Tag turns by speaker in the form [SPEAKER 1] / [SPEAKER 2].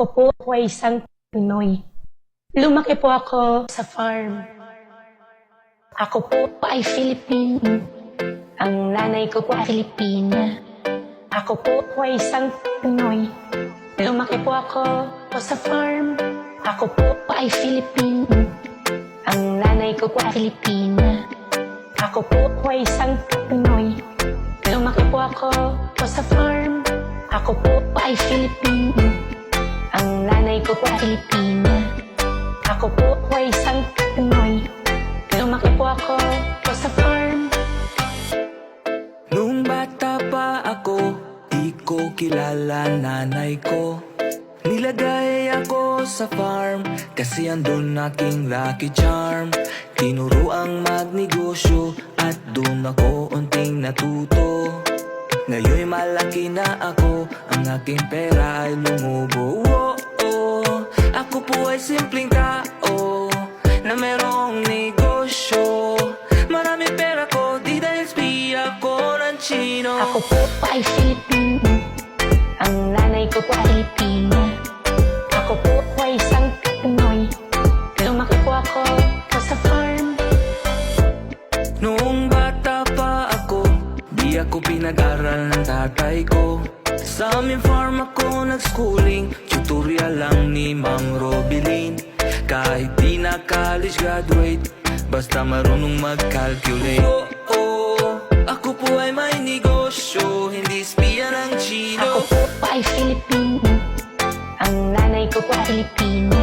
[SPEAKER 1] Ako po ay isang Pinoy. Lumaki po ako sa farm. Ako po ay Filipino. Ang nanay ko po ay Filipina. Ako po ay isang Pinoy. Lumaki po ako sa farm. Ako po ay Filipino. Ang nanay ko po ay Filipina. Ako po ay isang Pinoy. Lumaki po ako sa farm. Ako po ay Filipino. Ang nanay ko po ay Filipina. Ako po ay isang Pinoy. Lumaki po ako sa farm.
[SPEAKER 2] Nung bata pa ako, di ko kilala nanay ko. Nilagay ako sa farm kasi andun aking lucky charm. Tinuro ang magnegosyo at dun ako unting natuto. Ngayon'y malaki na ako, ang aking pera ay lumubo. Ako po ay simpleng tao na merong negosyo. Marami pera ko, di dahil spiya ko ng Chino.
[SPEAKER 1] Ako po ay Filipino. Ang nanay ko po ay Filipina. Ako po ay isang Pinoy. Lumaki po ako sa farm.
[SPEAKER 2] Noong bata pa ako, di ako pinag-aral ng tatay ko. Sa aming farm ako nag-schooling, tutorial lang ni Ma'am Robilin. Kahit di na college graduate, basta marunong mag-calculate. Ako po ay may negosyo, hindi spiya ng Chino.
[SPEAKER 1] Ako po ay Filipino. Ang nanay ko po ay Filipina.